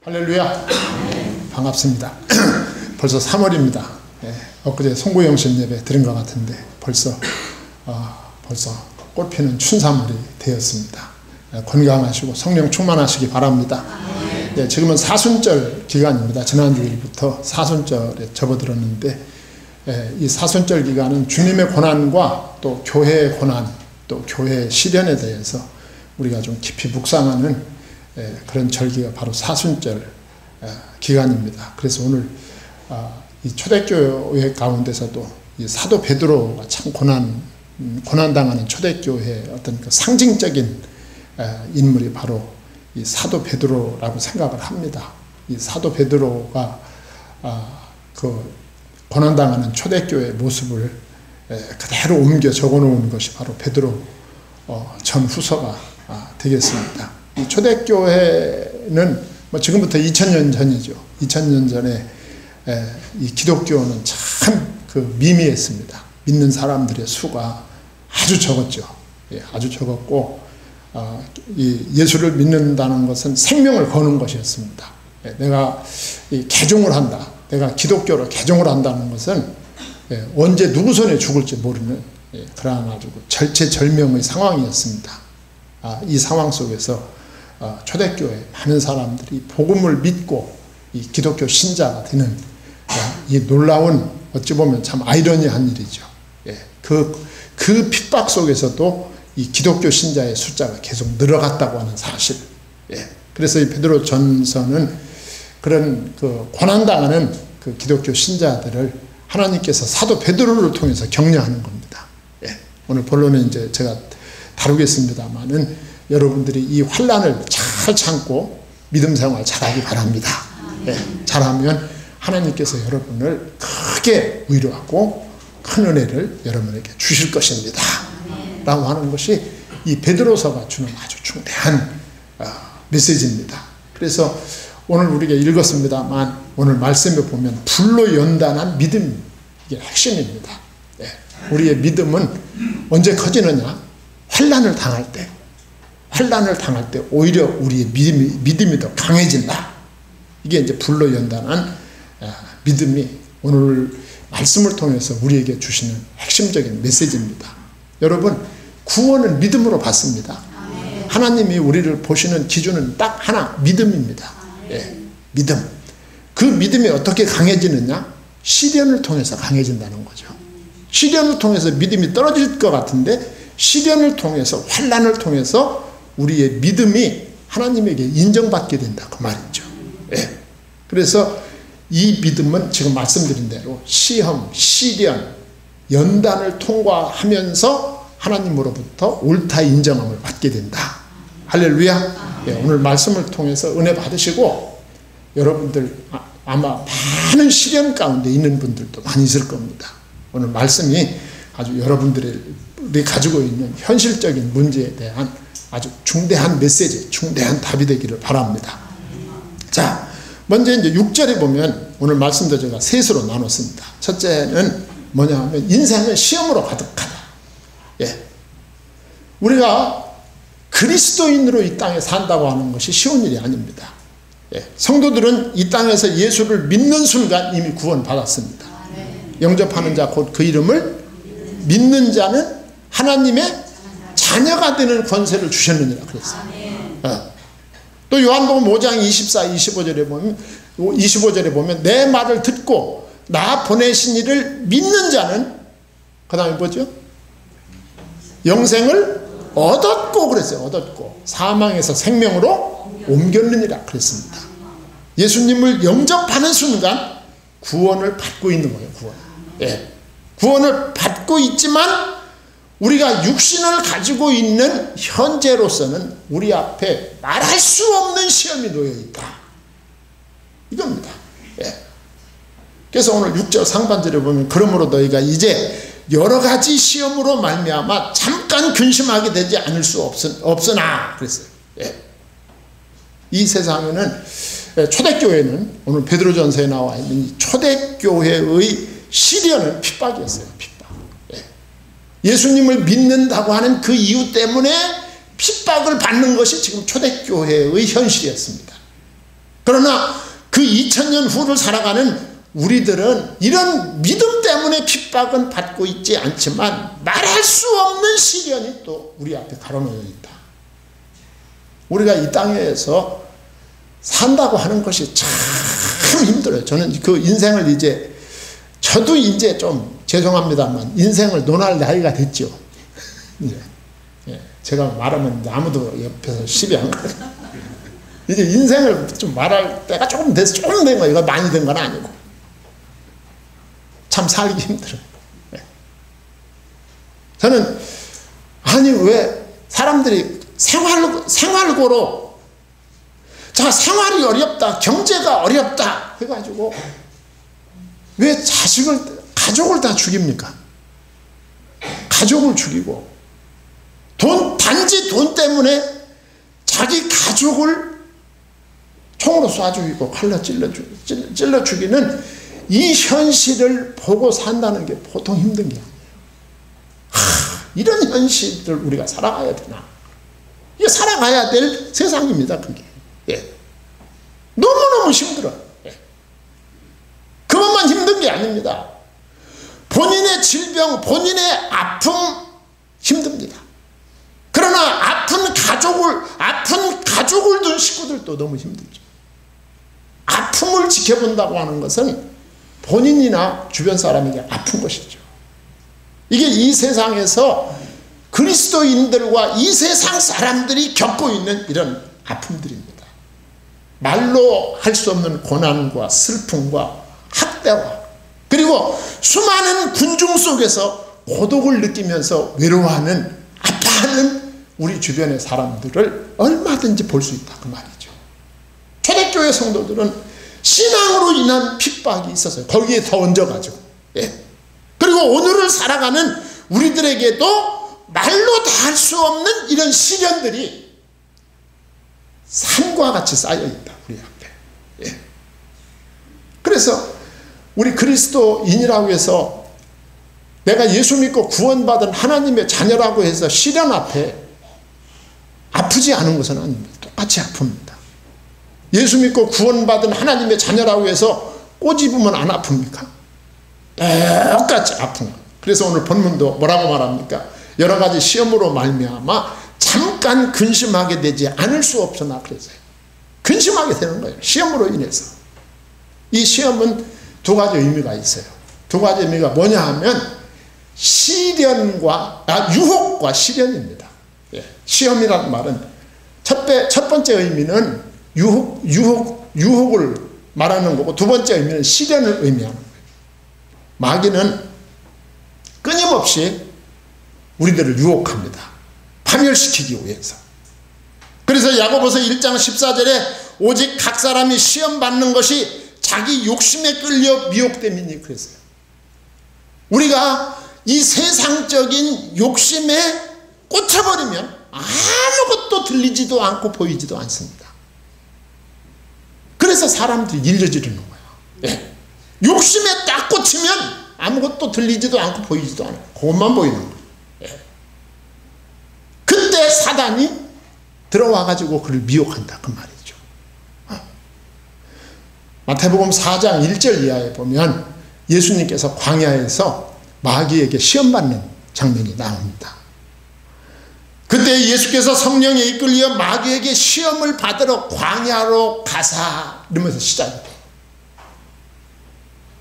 할렐루야. 반갑습니다. 벌써 3월입니다. 엊그제 송구영신 예배 들은 것 같은데 벌써 꽃피는 춘삼월이 되었습니다. 건강하시고 성령 충만하시기 바랍니다. 지금은 사순절 기간입니다. 지난주일부터 사순절에 접어들었는데 이 사순절 기간은 주님의 고난과 또 교회의 고난, 또 교회의 시련에 대해서 우리가 좀 깊이 묵상하는 그런 절기가 바로 사순절 기간입니다. 그래서 오늘 이 초대교회 가운데서도 이 사도 베드로가 참 고난당하는 초대교회의 어떤 그 상징적인 인물이 바로 이 사도 베드로라고 생각을 합니다. 이 사도 베드로가 그 고난당하는 초대교회의 모습을 그대로 옮겨 적어놓은 것이 바로 베드로 전후서가 되겠습니다. 이 초대교회는 뭐 지금부터 2000년 전이죠. 2000년 전에 이 기독교는 참 그 미미했습니다. 믿는 사람들의 수가 아주 적었죠. 아주 적었고 이 예수를 믿는다는 것은 생명을 거는 것이었습니다. 내가 개종을 한다, 내가 기독교로 개종을 한다는 것은 언제 누구 손에 죽을지 모르는 그러한 아주 절체절명의 상황이었습니다. 이 상황 속에서 초대교회 많은 사람들이 복음을 믿고 이 기독교 신자가 되는 이 놀라운, 어찌 보면 참 아이러니한 일이죠. 그 핍박 속에서도 이 기독교 신자의 숫자가 계속 늘어갔다고 하는 사실. 그래서 이 베드로 전서는 그런 그 고난당하는 그 기독교 신자들을 하나님께서 사도 베드로를 통해서 격려하는 겁니다. 오늘 본론은 이제 제가 다루겠습니다만은 여러분들이 이 환난을 잘 참고 믿음 생활 잘하기 바랍니다. 잘하면 하나님께서 여러분을 크게 위로하고 큰 은혜를 여러분에게 주실 것입니다. 라고 하는 것이 이 베드로서가 주는 아주 중대한 메시지입니다. 그래서 오늘 우리가 읽었습니다만 오늘 말씀에 보면 불로 연단한 믿음, 이게 핵심입니다. 우리의 믿음은 언제 커지느냐? 환난을 당할 때 오히려 우리의 믿음이 더 강해진다. 이게 이제 불로 연단한 믿음이 오늘 말씀을 통해서 우리에게 주시는 핵심적인 메시지입니다. 여러분, 구원은 믿음으로 받습니다. 하나님이 우리를 보시는 기준은 딱 하나, 믿음입니다. 믿음. 그 믿음이 어떻게 강해지느냐? 시련을 통해서 강해진다는 거죠. 시련을 통해서 믿음이 떨어질 것 같은데 시련을 통해서, 환난을 통해서 우리의 믿음이 하나님에게 인정받게 된다, 그 말이죠. 그래서 이 믿음은 지금 말씀드린 대로 시험, 시련, 연단을 통과하면서 하나님으로부터 옳다 인정함을 받게 된다. 할렐루야. 오늘 말씀을 통해서 은혜 받으시고 여러분들 아마 많은 시련 가운데 있는 분들도 많이 있을 겁니다. 오늘 말씀이 아주 여러분들이 가지고 있는 현실적인 문제에 대한 아주 중대한 메시지, 중대한 답이 되기를 바랍니다. 자, 먼저 이제 6절에 보면 오늘 말씀도 제가 셋으로 나눴습니다. 첫째는 뭐냐 하면 인생은 시험으로 가득하다. 우리가 그리스도인으로 이 땅에 산다고 하는 것이 쉬운 일이 아닙니다. 성도들은 이 땅에서 예수를 믿는 순간 이미 구원받았습니다. 영접하는 자 곧 그 이름을 믿는 자는 하나님의 자녀가 되는 권세를 주셨느니라 그랬어요. 또 요한복음 5장 24, 25절에 보면 내 말을 듣고 나 보내신 이를 믿는 자는 그 다음에 뭐죠? 영생을 얻었고 그랬어요. 얻었고 사망에서 생명으로 옮겼느니라 그랬습니다. 예수님을 영접하는 순간 구원을 받고 있는 거예요. 구원을 받고 있지만 우리가 육신을 가지고 있는 현재로서는 우리 앞에 말할 수 없는 시험이 놓여 있다. 이겁니다. 그래서 오늘 6절 상반절에 보면 그러므로 너희가 이제 여러 가지 시험으로 말미암아 잠깐 근심하게 되지 않을 수 없으나 그랬어요. 이 세상에는 초대교회는 오늘 베드로전서에 나와 있는 이 초대교회의 시련은 핍박이었어요. 핍박. 예수님을 믿는다고 하는 그 이유 때문에 핍박을 받는 것이 지금 초대교회의 현실이었습니다. 그러나 그 2000년 후를 살아가는 우리들은 이런 믿음 때문에 핍박은 받고 있지 않지만 말할 수 없는 시련이 또 우리 앞에 가로놓여 있다. 우리가 이 땅에서 산다고 하는 것이 참 힘들어요. 저는 그 인생을 저도 이제 좀 죄송합니다만 인생을 논할 나이가 됐죠. 제가 말하면 아무도 옆에서 시비 안 가요. 이제 인생을 좀 말할 때가 조금 된 거예요. 이거 많이 된 건 아니고. 참 살기 힘들어요. 저는 아니 왜 사람들이 생활고로 자 생활이 어렵다, 경제가 어렵다 해가지고 왜 가족을 다 죽입니까? 가족을 죽이고 단지 돈 때문에 자기 가족을 총으로 쏴 죽이고 칼로 찔러 죽이는 이 현실을 보고 산다는 게 보통 힘든 게 아니에요. 이런 현실을 우리가 살아가야 되나? 이게 살아가야 될 세상입니다. 그게. 너무너무 힘들어요. 그것만 힘든 게 아닙니다. 본인의 질병, 본인의 아픔 힘듭니다. 그러나 아픈 가족을 둔 식구들도 너무 힘들죠. 아픔을 지켜본다고 하는 것은 본인이나 주변 사람에게 아픈 것이죠. 이게 이 세상에서 그리스도인들과 이 세상 사람들이 겪고 있는 이런 아픔들입니다. 말로 할 수 없는 고난과 슬픔과 학대와 그리고 수많은 군중 속에서 고독을 느끼면서 외로워하는 아파하는 우리 주변의 사람들을 얼마든지 볼 수 있다 그 말이죠. 초대교회 성도들은 신앙으로 인한 핍박이 있었어요. 거기에 더 얹어가지고. 그리고 오늘을 살아가는 우리들에게도 말로 다 할 수 없는 이런 시련들이 산과 같이 쌓여있다 우리 앞에. 그래서 우리 그리스도인이라고 해서 내가 예수 믿고 구원받은 하나님의 자녀라고 해서 시련 앞에 아프지 않은 것은 아닙니다. 똑같이 아픕니다. 예수 믿고 구원받은 하나님의 자녀라고 해서 꼬집으면 안 아픕니까? 똑같이 아픈 거예요. 그래서 오늘 본문도 뭐라고 말합니까? 여러 가지 시험으로 말미암아 잠깐 근심하게 되지 않을 수 없으나 그랬어요. 근심하게 되는 거예요. 시험으로 인해서. 이 시험은 두 가지 의미가 있어요. 두 가지 의미가 뭐냐 하면 유혹과 시련입니다. 시험이라는 말은 첫 번째 의미는 유혹을 말하는 거고 두 번째 의미는 시련을 의미하는 거예요. 마귀는 끊임없이 우리들을 유혹합니다. 파멸시키기 위해서. 그래서 야고보서 1장 14절에 오직 각 사람이 시험받는 것이 자기 욕심에 끌려 미혹됨이니 그랬어요. 우리가 이 세상적인 욕심에 꽂혀버리면 아무것도 들리지도 않고 보이지도 않습니다. 그래서 사람들이 일려지르는 거예요. 욕심에 딱 꽂히면 아무것도 들리지도 않고 보이지도 않아요. 그것만 보이는 거예요. 그때 사단이 들어와가지고 그를 미혹한다 그 말이죠. 마태복음 4장 1절 이하에 보면 예수님께서 광야에서 마귀에게 시험받는 장면이 나옵니다. 그때 예수께서 성령에 이끌려 마귀에게 시험을 받으러 광야로 가사 이러면서 시작이 돼요.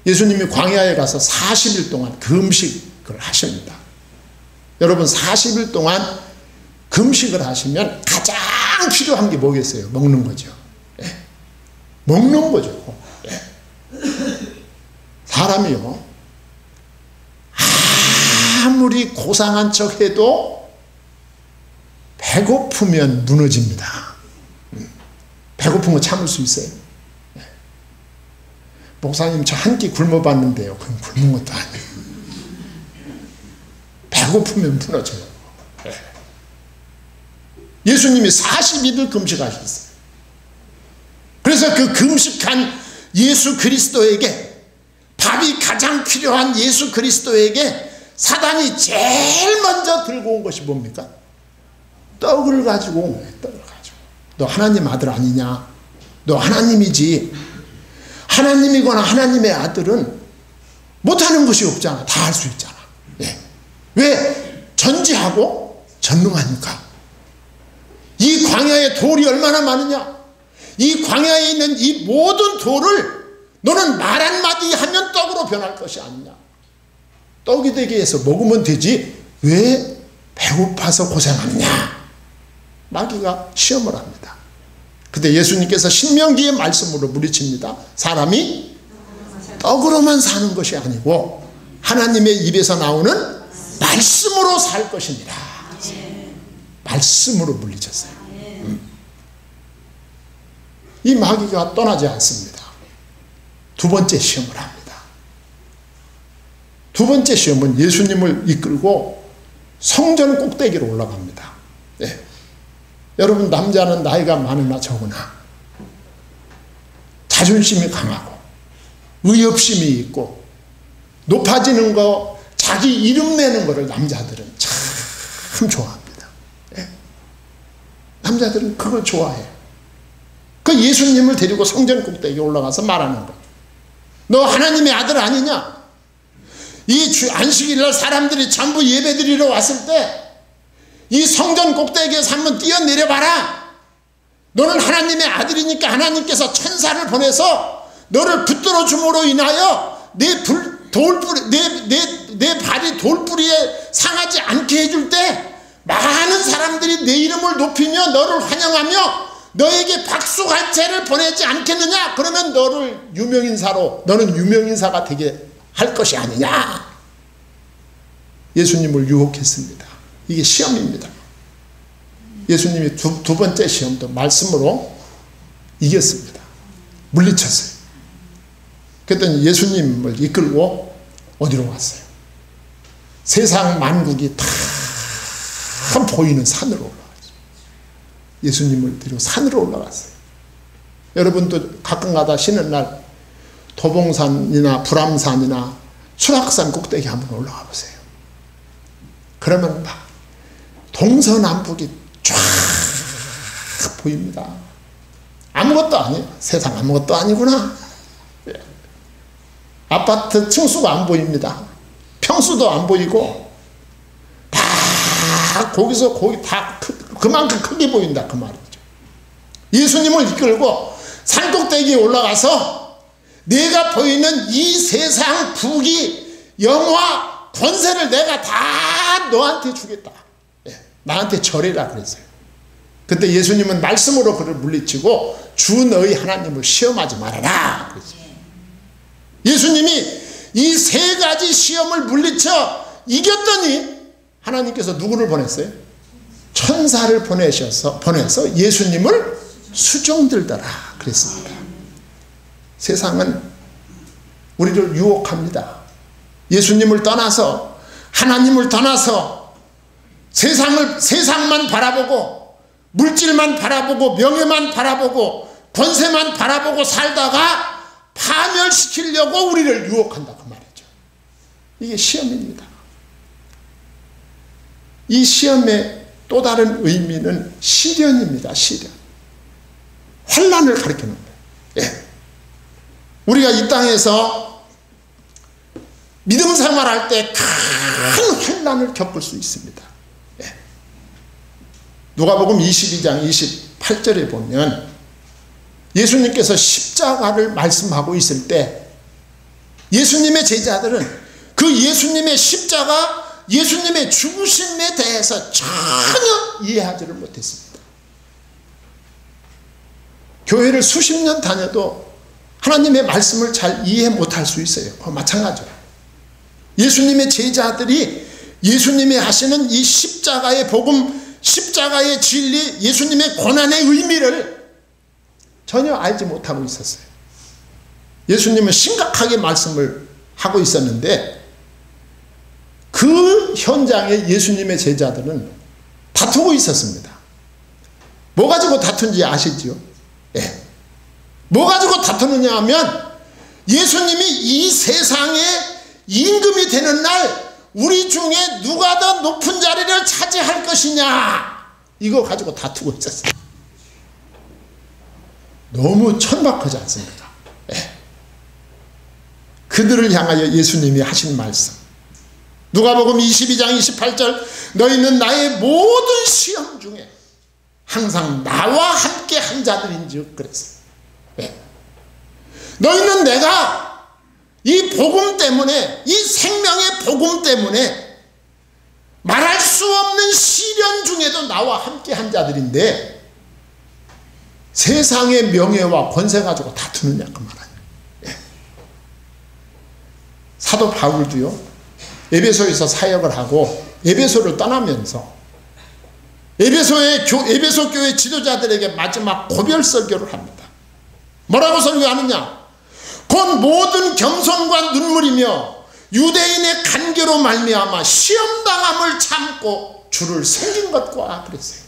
예수님이 광야에 가서 40일 동안 금식을 하십니다. 여러분 40일 동안 금식을 하시면 가장 필요한 게 뭐겠어요? 먹는 거죠. 먹는 거죠. 사람이요 아무리 고상한 척 해도 배고프면 무너집니다. 배고픈 거 참을 수 있어요. 목사님 저 한 끼 굶어봤는데요. 그건 굶는 것도 아니에요. 배고프면 무너져요. 예수님이 40일을 금식하셨어요. 그래서 그 금식한 예수 그리스도에게 밥이 가장 필요한 예수 그리스도에게 사단이 제일 먼저 들고 온 것이 뭡니까? 떡을 가지고 온 거예요. 떡을 가지고. 너 하나님 아들 아니냐? 너 하나님이지. 하나님이거나 하나님의 아들은 못하는 것이 없잖아. 다 할 수 있잖아. 예. 왜? 전지하고 전능하니까. 이 광야에 돌이 얼마나 많으냐. 이 광야에 있는 이 모든 돌을 너는 말 한마디 하면 떡으로 변할 것이 아니냐. 떡이 되기 위해서 먹으면 되지 왜 배고파서 고생하느냐. 마귀가 시험을 합니다. 근데 예수님께서 신명기의 말씀으로 물리칩니다. 사람이 떡으로만 사는 것이 아니고 하나님의 입에서 나오는 말씀으로 살 것이니라. 말씀으로 물리쳤어요. 이 마귀가 떠나지 않습니다. 두 번째 시험을 합니다. 두 번째 시험은 예수님을 이끌고 성전 꼭대기로 올라갑니다. 네. 여러분, 남자는 나이가 많으나 적으나 자존심이 강하고 의협심이 있고 높아지는 거, 자기 이름 내는 거를 남자들은 참 좋아합니다. 네. 남자들은 그걸 좋아해요. 그 예수님을 데리고 성전 꼭대기에 올라가서 말하는 거예요. 너 하나님의 아들 아니냐? 이 안식일날 사람들이 전부 예배드리러 왔을 때 이 성전 꼭대기에서 한번 뛰어내려봐라. 너는 하나님의 아들이니까 하나님께서 천사를 보내서 너를 붙들어 줌으로 인하여 내 발이 돌뿌리에 상하지 않게 해줄 때 많은 사람들이 내 이름을 높이며 너를 환영하며 너에게 박수갈채를 보내지 않겠느냐? 그러면 너를 너는 유명인사가 되게 할 것이 아니냐. 예수님을 유혹했습니다. 이게 시험입니다. 예수님이 두 번째 시험도 말씀으로 이겼습니다. 물리쳤어요. 그랬더니 예수님을 이끌고 어디로 갔어요? 세상 만국이 다 보이는 산으로 올라갔어요. 예수님을 데리고 산으로 올라갔어요. 여러분도 가끔가다 쉬는 날 도봉산이나 불암산이나 수락산 꼭대기 한번 올라가 보세요. 그러면 막 동서남북이 쫙 보입니다. 아무것도 아니에요. 세상 아무것도 아니구나. 아파트 층수가 안 보입니다. 평수도 안 보이고 다 거기서 거기 다 그만큼 크게 보인다 그 말이죠. 예수님을 이끌고 산꼭대기에 올라가서 내가 보이는 이 세상 부귀 영화 권세를 내가 다 너한테 주겠다. 나한테 절해라 그랬어요. 그때 예수님은 말씀으로 그를 물리치고 주 너희 하나님을 시험하지 말아라 그랬어요. 예수님이 이 세 가지 시험을 물리쳐 이겼더니 하나님께서 누구를 보냈어요? 천사를 보내서 예수님을 수종들더라 그랬습니다. 세상은 우리를 유혹합니다. 예수님을 떠나서 하나님을 떠나서 세상만 바라보고 물질만 바라보고 명예만 바라보고 권세만 바라보고 살다가 파멸시키려고 우리를 유혹한다 그 말이죠. 이게 시험입니다. 이 시험의 또 다른 의미는 시련입니다. 시련. 환난을 가리키는 거예요. 예. 우리가 이 땅에서 믿음 생활할 때 큰 환난을 겪을 수 있습니다. 예. 누가복음 22장 28절에 보면 예수님께서 십자가를 말씀하고 있을 때 예수님의 제자들은 그 예수님의 십자가, 예수님의 죽으심에 대해서 전혀 이해하지를 못했습니다. 교회를 수십 년 다녀도 하나님의 말씀을 잘 이해 못할 수 있어요. 마찬가지로 예수님의 제자들이 예수님이 하시는 이 십자가의 복음, 십자가의 진리, 예수님의 고난의 의미를 전혀 알지 못하고 있었어요. 예수님은 심각하게 말씀을 하고 있었는데 그 현장에 예수님의 제자들은 다투고 있었습니다. 뭐 가지고 다툰지 아시죠? 예. 뭐 가지고 다투느냐 하면 예수님이 이 세상에 임금이 되는 날 우리 중에 누가 더 높은 자리를 차지할 것이냐, 이거 가지고 다투고 있었어요. 너무 천박하지 않습니까? 예. 그들을 향하여 예수님이 하신 말씀, 누가복음 22장 28절, 너희는 나의 모든 시험 중에 항상 나와 함께 한 자들인즉 그랬어요. 예. 너희는 내가 이 복음 때문에, 이 생명의 복음 때문에 말할 수 없는 시련 중에도 나와 함께 한 자들인데 세상의 명예와 권세 가지고 다투느냐 그 말 아니에요. 예. 사도 바울도요, 에베소에서 사역을 하고 에베소를 떠나면서 에베소 교회 지도자들에게 마지막 고별 설교를 합니다. 뭐라고 설교하느냐? 곧 모든 겸손과 눈물이며 유대인의 간계로 말미암아 시험당함을 참고 주를 섬긴 것과 그랬어요.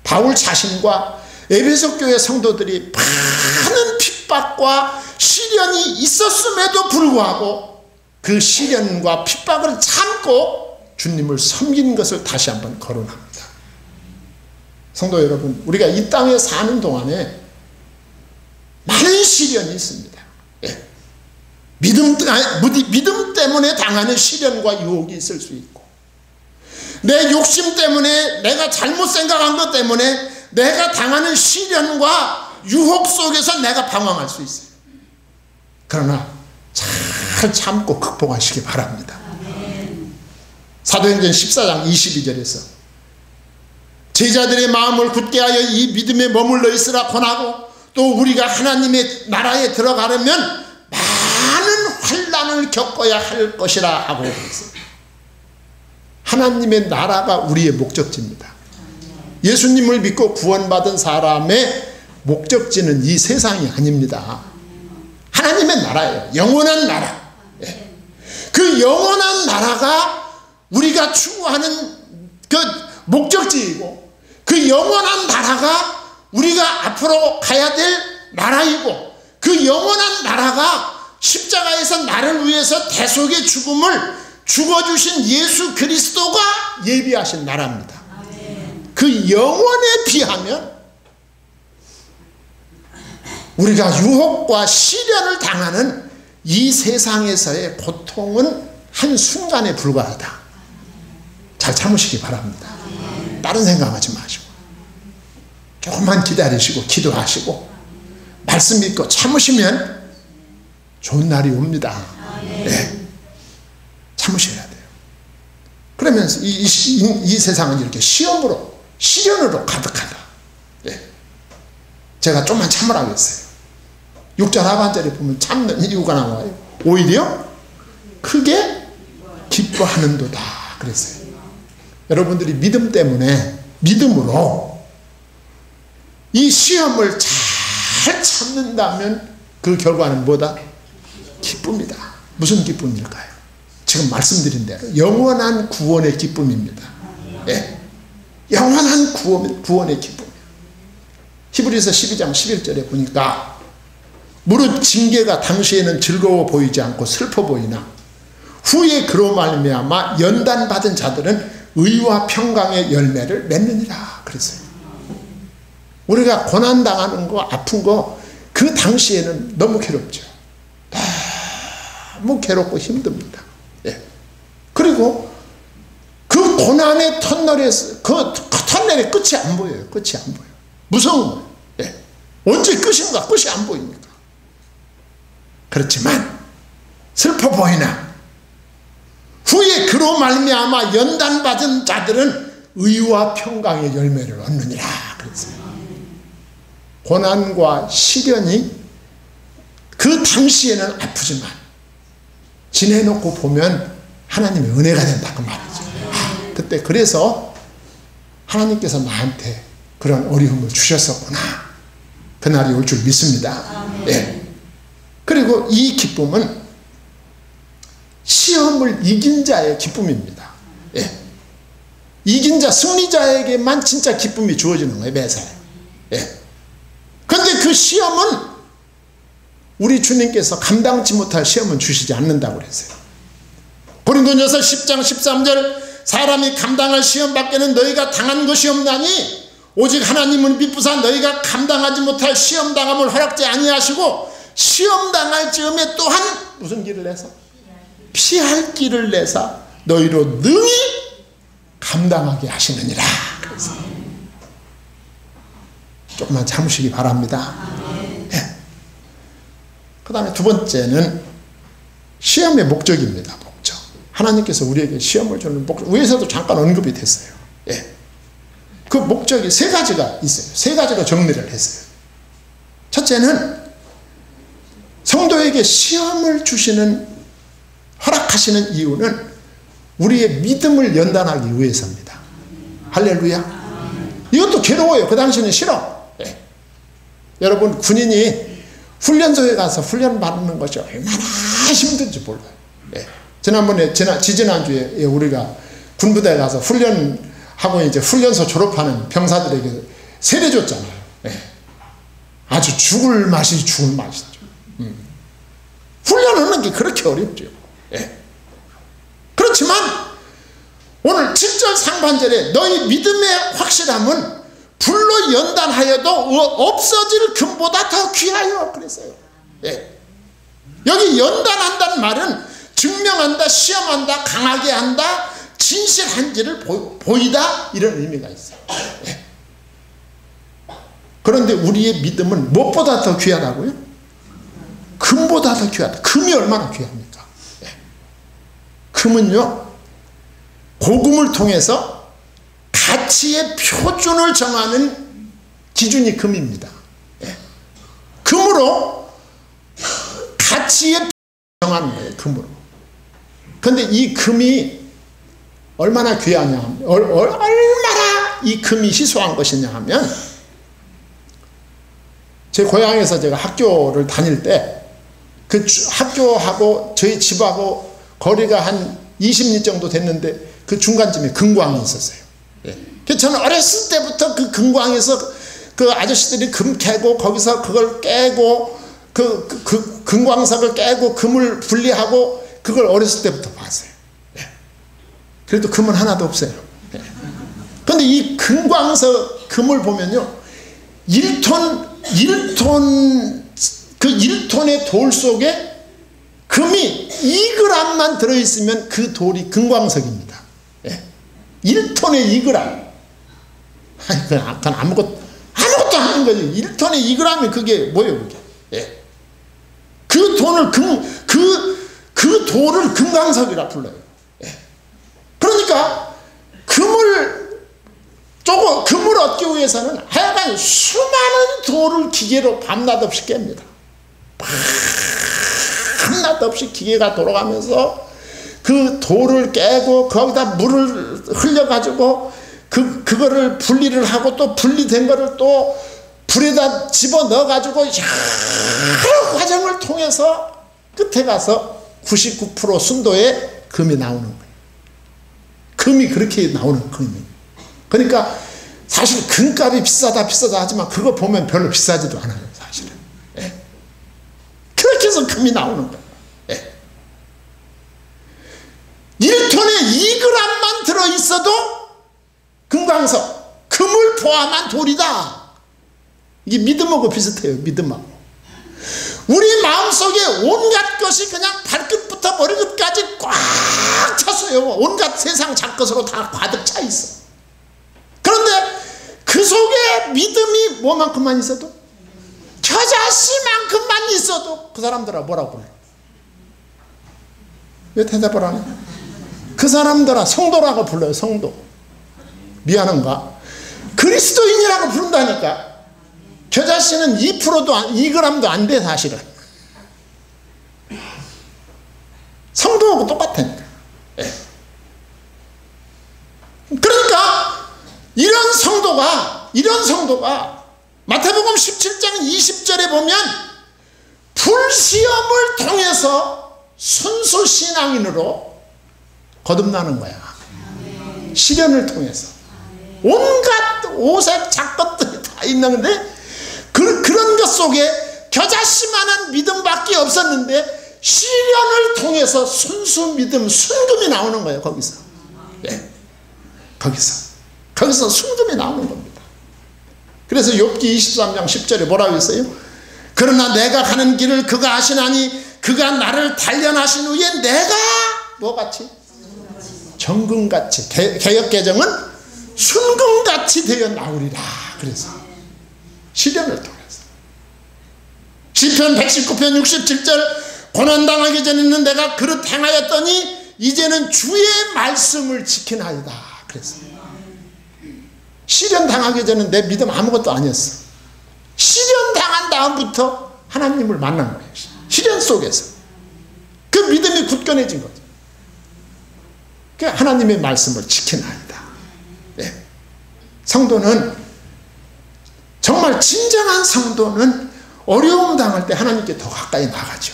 바울 자신과 에베소 교회 성도들이 많은 핍박과 시련이 있었음에도 불구하고 그 시련과 핍박을 참고 주님을 섬긴 것을 다시 한번 거론합니다. 성도 여러분, 우리가 이 땅에 사는 동안에 많은 시련이 있습니다. 예. 믿음 때문에 당하는 시련과 유혹이 있을 수 있고, 내 욕심 때문에, 내가 잘못 생각한 것 때문에 내가 당하는 시련과 유혹 속에서 내가 방황할 수 있어요. 그러나 잘 참고 극복하시기 바랍니다. 사도행전 14장 22절에서 제자들의 마음을 굳게 하여 이 믿음에 머물러 있으라 권하고, 또 우리가 하나님의 나라에 들어가려면 많은 환난을 겪어야 할 것이라 하고 있어요. 하나님의 나라가 우리의 목적지입니다. 예수님을 믿고 구원받은 사람의 목적지는 이 세상이 아닙니다. 하나님의 나라예요. 영원한 나라. 예. 그 영원한 나라가 우리가 추구하는 그 목적지이고, 그 영원한 나라가 우리가 앞으로 가야 될 나라이고, 그 영원한 나라가 십자가에서 나를 위해서 대속의 죽음을 죽어주신 예수 그리스도가 예비하신 나라입니다. 그 영원에 비하면 우리가 유혹과 시련을 당하는 이 세상에서의 고통은 한순간에 불과하다. 잘 참으시기 바랍니다. 다른 생각하지 마시고 조금만 기다리시고 기도하시고 말씀 믿고 참으시면 좋은 날이 옵니다. 네. 참으셔야 돼요. 그러면 이 세상은 이렇게 시험으로, 시련으로 가득하다. 네. 제가 좀만 참으라고 했어요. 6절 하반절에 보면 참는 이유가 나와요. 오히려 크게 기뻐하는도다 그랬어요. 여러분들이 믿음 때문에, 믿음으로 이 시험을 잘 참는다면 그 결과는 뭐다? 기쁨이다. 무슨 기쁨일까요? 지금 말씀드린 대로 영원한 구원의 기쁨입니다. 예. 영원한 구원의 기쁨. 히브리서 12장 11절에 보니까 무릇 징계가 당시에는 즐거워 보이지 않고 슬퍼 보이나 후에 그로 말미암아 연단받은 자들은 의와 평강의 열매를 맺느니라 그랬어요. 우리가 고난당하는 거, 아픈 거, 그 당시에는 너무 괴롭죠. 너무 괴롭고 힘듭니다. 예. 그리고 그 고난의 터널에서, 그 터널의 끝이 안 보여요. 끝이 안 보여요. 무서운 거예요. 예. 언제 끝인가? 끝이 안 보이니까. 그렇지만 슬퍼 보이나 후에 그로 말미암아 연단받은 자들은 의와 평강의 열매를 얻느니라 그랬어요. 고난과 시련이 그 당시에는 아프지만 지내놓고 보면 하나님의 은혜가 된다 그 말이죠. 그때 그래서 하나님께서 나한테 그런 어려움을 주셨었구나. 그날이 올 줄 믿습니다. 예. 그리고 이 기쁨은 시험을 이긴 자의 기쁨입니다. 예. 이긴 자, 승리자에게만 진짜 기쁨이 주어지는 거예요, 매사에. 예. 그런데 그 시험은 우리 주님께서 감당치 못할 시험은 주시지 않는다고 그랬어요. 고린도전서 10장 13절 사람이 감당할 시험 밖에는 너희가 당한 것이 없나니 오직 하나님은 미쁘사 너희가 감당하지 못할 시험당함을 허락지 아니하시고 시험당할 즈음에 또한 무슨 길을 내서? 피할 길을 내사 너희로 능히 감당하게 하시느니라. 그래서 조금만 참으시기 바랍니다. 예. 그 다음에 두 번째는 시험의 목적입니다. 목적. 하나님께서 우리에게 시험을 주는 목적. 위에서도 잠깐 언급이 됐어요. 예. 그 목적이 세 가지가 있어요. 세 가지로 정리를 했어요. 첫째는 성도에게 시험을 주시는, 허락하시는 이유는 우리의 믿음을 연단하기 위해서입니다. 할렐루야. 이것도 괴로워요. 그 당시에는 싫어. 예. 여러분, 군인이 훈련소에 가서 훈련 받는 것이 얼마나 힘든지 몰라요. 예. 지난번에, 지지난주에 우리가 군부대에 가서 훈련하고 이제 훈련소 졸업하는 병사들에게 세례 줬잖아요. 예. 아주 죽을 맛이죠. 훈련하는 게 그렇게 어렵죠. 예. 그렇지만 오늘 7절 상반절에 너희 믿음의 확실함은 불로 연단하여도 없어질 금보다 더 귀하여 그랬어요. 예. 여기 연단한다는 말은 증명한다, 시험한다, 강하게 한다, 진실한지를 보이다, 이런 의미가 있어요. 예. 그런데 우리의 믿음은 무엇보다 더 귀하다고요? 금보다 더 귀하다. 금이 얼마나 귀합니까? 예. 금은요, 고금을 통해서 가치의 표준을 정하는 기준이 금입니다. 예. 금으로 가치의 표준을 정하는 거예요. 금으로. 그런데 이 금이 얼마나 귀하냐 하면, 얼마나 이 금이 희소한 것이냐 하면, 제 고향에서 제가 학교를 다닐 때 그 학교하고 저희 집하고 거리가 한 20리 정도 됐는데 그 중간쯤에 금광이 있었어요. 예. 저는 어렸을 때부터 그 금광에서 그 아저씨들이 금 캐고 거기서 그걸 깨고 그 금광석을 깨고 금을 분리하고 그걸 어렸을 때부터 봤어요. 예. 그래도 금은 하나도 없어요. 예. 그런데 이 금광석 금을 보면요, 1톤 그 1톤의 돌 속에 금이 2g만 들어있으면 그 돌이 금광석입니다. 예. 1톤에 2g. 아니, 그건 아무것도 아닌 거죠. 1톤에 2g이 그게 뭐예요, 그게. 예. 그 돌을 그 돌을 금광석이라 불러요. 예. 그러니까 금을 얻기 위해서는 하여간 수많은 돌을 기계로 밤낮 없이 깹니다. 밤낮 없이 기계가 돌아가면서 그 돌을 깨고 거기다 물을 흘려가지고 그거를 분리를 하고 또 분리된 거를 또 불에다 집어 넣어가지고 여러 과정을 통해서 끝에 가서 99% 순도의 금이 나오는 거예요. 금이 그렇게 나오는 금이에요. 그러니까 사실 금값이 비싸다 하지만 그거 보면 별로 비싸지도 않아요, 사실은. 예. 그렇게 해서 금이 나오는 거예요. 예. 1톤에 2g만 들어있어도 금광석, 금을 포함한 돌이다. 이게 믿음하고 비슷해요. 믿음하고. 우리 마음속에 온갖 것이 그냥 발끝부터 머리끝까지 꽉 찼어요. 온갖 세상 잡것으로 다 가득 차 있어. 그런데 그 속에 믿음이 뭐만큼만 있어도, 겨자씨만큼만 있어도 그 사람들아 뭐라고 불러? 왜 대답을 안 해? 그 사람들아 성도라고 불러요. 성도. 미안한가? 그리스도인이라고 부른다니까. 겨자씨는 2%도 2g도 안 돼, 사실은. 성도하고 똑같다니까. 예. 그러니까 이런 성도가 마태복음 17장 20절에 보면 불시험을 통해서 순수 신앙인으로 거듭나는 거야. 시련을 통해서 온갖 오색 작것들이 다 있는데 그런 것 속에 겨자씨만한 믿음밖에 없었는데 시련을 통해서 순수 믿음, 순금이 나오는 거예요. 거기서. 예. 거기서 순금이 나오는 겁니다. 그래서 욥기 23장 10절에 뭐라고 했어요? 그러나 내가 가는 길을 그가 아시나니 그가 나를 단련하신 후에 내가 뭐같이? 정금같이. 개역개정은 순금같이 되어 나오리라. 그래서 시련을 통해서 시편 119편 67절 고난당하기 전에는 내가 그릇 행하였더니 이제는 주의 말씀을 지키나이다. 그래서 시련 당하기 전에 내 믿음 아무것도 아니었어. 시련 당한 다음부터 하나님을 만난 거예요. 시련 속에서 그 믿음이 굳건해진 거죠. 그 하나님의 말씀을 지키나이다. 네. 성도는 정말 진정한 성도는 어려움 당할 때 하나님께 더 가까이 나가죠.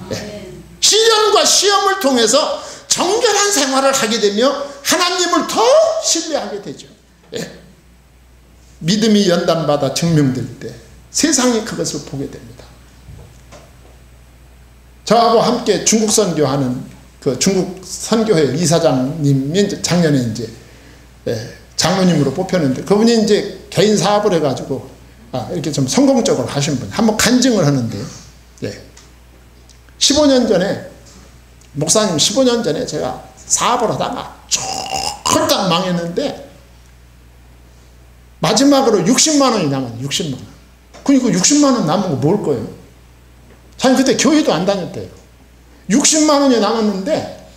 네. 시련과 시험을 통해서 정결한 생활을 하게 되며 하나님을 더 신뢰하게 되죠. 네. 믿음이 연단받아 증명될 때 세상이 그것을 보게 됩니다. 저하고 함께 중국 선교하는 그 중국 선교회 이사장님이 이제 작년에 이제 장로님으로 뽑혔는데 그분이 이제 개인 사업을 해가지고 이렇게 좀 성공적으로 하신 분 한번 간증을 하는데요. 15년 전에 목사님 15년 전에 제가 사업을 하다가 쫄딱 망했는데 마지막으로 60만 원이 남았어요. 60만 원. 그러니까 60만 원 남은 거 뭘 거예요? 자기 그때 교회도 안 다녔대요. 60만 원이 남았는데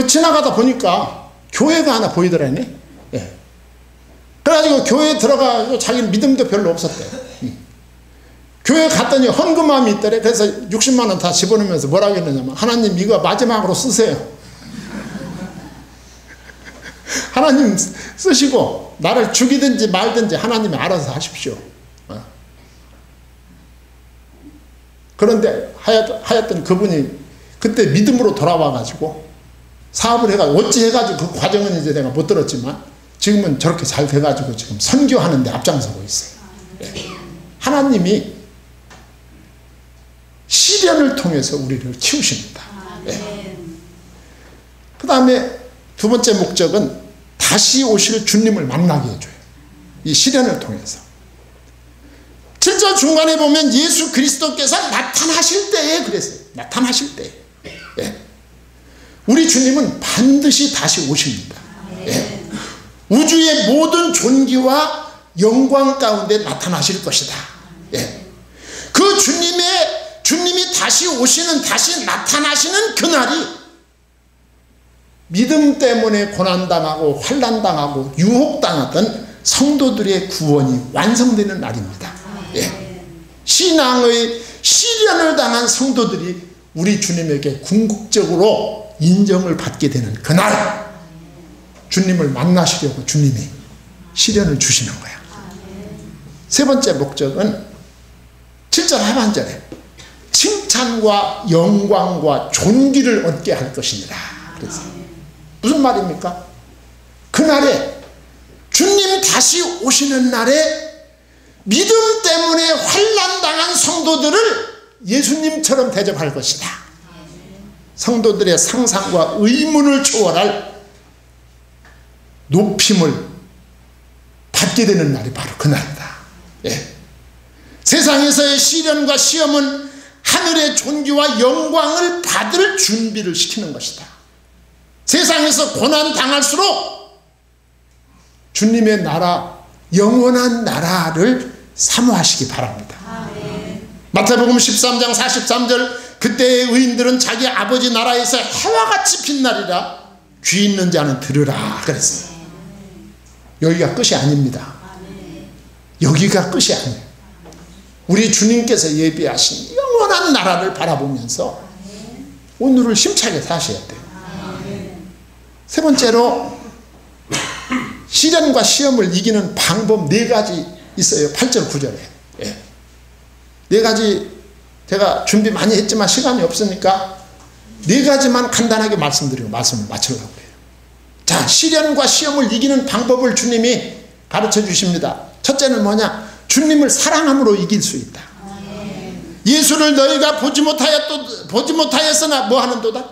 지나가다 보니까 교회가 하나 보이더라네. 그래가지고 교회에 들어가서 자기는 믿음도 별로 없었대요. 교회 갔더니 헌금함이 있더래. 그래서 60만 원 다 집어넣으면서 뭐라고 했느냐면 하나님 이거 마지막으로 쓰세요. 하나님 쓰시고 나를 죽이든지 말든지 하나님이 알아서 하십시오. 그런데 하여튼 그분이 그때 믿음으로 돌아와가지고 사업을 해가지고 어찌 해가지고 그 과정은 이제 내가 못 들었지만 지금은 저렇게 잘 돼가지고 지금 선교하는 데 앞장서고 있어요. 하나님이 시련을 통해서 우리를 키우십니다. 그 다음에 두 번째 목적은 다시 오실 주님을 만나게 해줘요. 이 시련을 통해서 7절 중간에 보면 예수 그리스도께서 나타나실 때에 그랬어요. 나타나실 때 우리 주님은 반드시 다시 오십니다. 우주의 모든 존귀와 영광 가운데 나타나실 것이다. 그 주님이 다시 오시는 다시 나타나시는 그날이 믿음 때문에 고난당하고 환난당하고 유혹당하던 성도들의 구원이 완성되는 날입니다. 신앙의 시련을 당한 성도들이 우리 주님에게 궁극적으로 인정을 받게 되는 그날 주님을 만나시려고 주님이 시련을 주시는 거야. 세 번째 목적은 7절 하반절에 칭찬과 영광과 존귀를 얻게 할 것이니라. 그래서 무슨 말입니까? 그날에 주님 다시 오시는 날에 믿음 때문에 환난당한 성도들을 예수님처럼 대접할 것이다. 성도들의 상상과 의문을 초월할 높임을 받게 되는 날이 바로 그날이다. 세상에서의 시련과 시험은 하늘의 존귀와 영광을 받을 준비를 시키는 것이다. 세상에서 고난 당할수록 주님의 나라, 영원한 나라를 사모하시기 바랍니다. 마태복음 13장 43절 그때의 의인들은 자기 아버지 나라에서 해와 같이 빛나리라. 귀 있는 자는 들으라 그랬어요. 여기가 끝이 아닙니다. 여기가 끝이 아니에요. 우리 주님께서 예비하신 영원한 나라를 바라보면서 오늘을 힘차게 사셔야 돼요. 세 번째로 시련과 시험을 이기는 방법 4가지 있어요. 8절 9절에 4가지 제가 준비 많이 했지만 시간이 없으니까 4가지만 간단하게 말씀드리고 말씀을 마치려고 해요. 자, 시련과 시험을 이기는 방법을 주님이 가르쳐 주십니다. 첫째는 뭐냐? 주님을 사랑함으로 이길 수 있다. 예수를 너희가 보지 못하였으나 뭐 하는도다?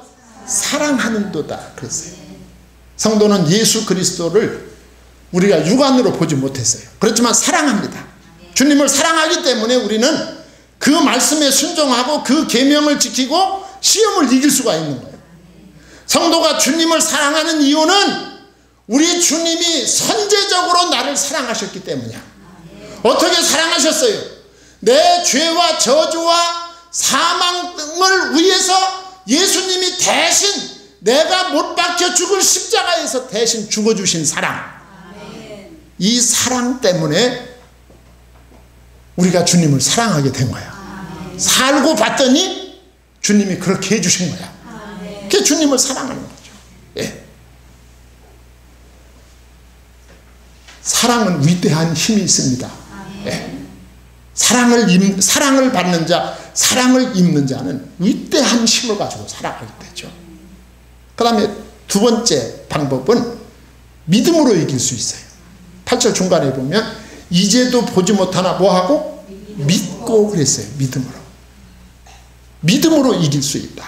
사랑하는도다 그랬어요. 성도는 예수 그리스도를 우리가 육안으로 보지 못했어요. 그렇지만 사랑합니다. 주님을 사랑하기 때문에 우리는 그 말씀에 순종하고 그 계명을 지키고 시험을 이길 수가 있는 거예요. 성도가 주님을 사랑하는 이유는 우리 주님이 선제적으로 나를 사랑하셨기 때문이야. 어떻게 사랑하셨어요? 내 죄와 저주와 사망을 위해서 예수님이 대신 내가 못 박혀 죽을 십자가에서 대신 죽어주신 사랑. 이 사랑 때문에 우리가 주님을 사랑하게 된 거야. 살고 봤더니 주님이 그렇게 해주신 거야. 그게 주님을 사랑하는 거죠. 예. 사랑은 위대한 힘이 있습니다. 예. 사랑을 받는 자, 사랑을 입는 자는 위대한 힘을 가지고 살아가게 되죠. 그 다음에 두 번째 방법은 믿음으로 이길 수 있어요. 8절 중간에 보면 이제도 보지 못하나 뭐하고? 믿고 그랬어요. 믿음으로 이길 수 있다.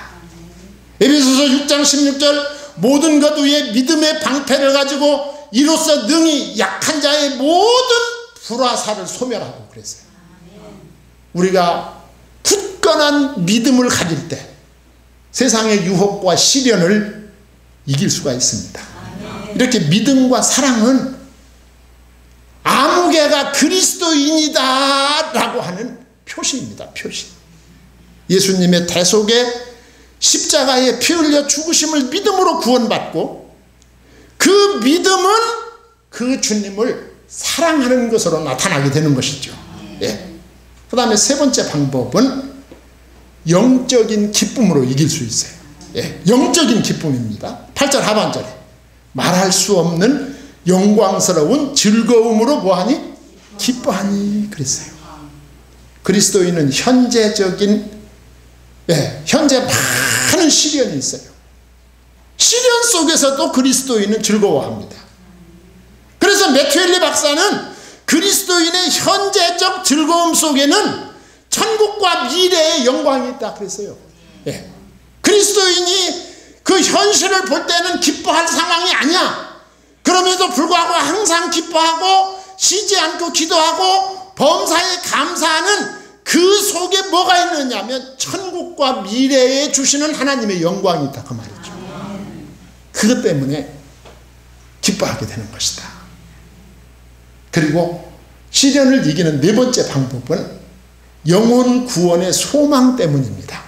에베소서 6장 16절 모든 것 위에 믿음의 방패를 가지고 이로써 능히 약한 자의 모든 불화살을 소멸하고 그랬어요. 우리가 굳건한 믿음을 가질 때 세상의 유혹과 시련을 이길 수가 있습니다. 이렇게 믿음과 사랑은 아무개가 그리스도인이다 라고 하는 표시입니다. 표시. 예수님의 대속에 십자가에 피 흘려 죽으심을 믿음으로 구원받고 그 믿음은 그 주님을 사랑하는 것으로 나타나게 되는 것이죠. 예. 그 다음에 세 번째 방법은 영적인 기쁨으로 이길 수 있어요. 예. 영적인 기쁨입니다. 8절 하반절에 말할 수 없는 영광스러운 즐거움으로 뭐하니? 기뻐하니 그랬어요. 그리스도인은 현재적인 현재 많은 시련이 있어요. 시련 속에서도 그리스도인은 즐거워합니다. 그래서 매튜엘리 박사는 그리스도인의 현재적 즐거움 속에는 천국과 미래의 영광이 있다 그랬어요. 예. 그리스도인이 그 현실을 볼 때는 기뻐할 상황이 아니야. 그럼에도 불구하고 항상 기뻐하고 쉬지 않고 기도하고 범사에 감사하는 그 속에 뭐가 있느냐면 천국과 미래에 주시는 하나님의 영광이 있다 그 말이죠. 그것 때문에 기뻐하게 되는 것이다. 그리고 시련을 이기는 네 번째 방법은 영혼 구원의 소망 때문입니다.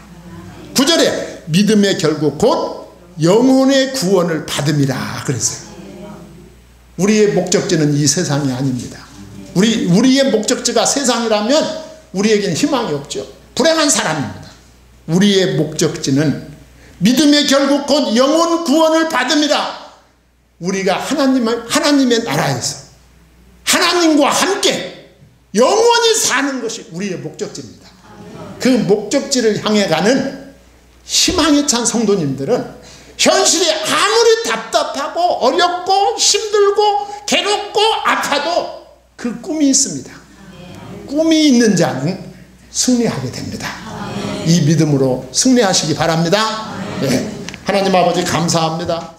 9절에 믿음의 결국 곧 영혼의 구원을 받음이라 그랬어요. 우리의 목적지는 이 세상이 아닙니다. 우리의 목적지가 세상이라면 우리에겐 희망이 없죠. 불행한 사람입니다. 우리의 목적지는 믿음의 결국 곧 영혼 구원을 받음이라. 우리가 하나님의 나라에서 하나님과 함께 영원히 사는 것이 우리의 목적지입니다. 그 목적지를 향해 가는 희망에 찬 성도님들은 현실이 아무리 답답하고 어렵고 힘들고 괴롭고 아파도 그 꿈이 있습니다. 꿈이 있는 자는 승리하게 됩니다. 이 믿음으로 승리하시기 바랍니다. 네. 하나님 아버지 감사합니다.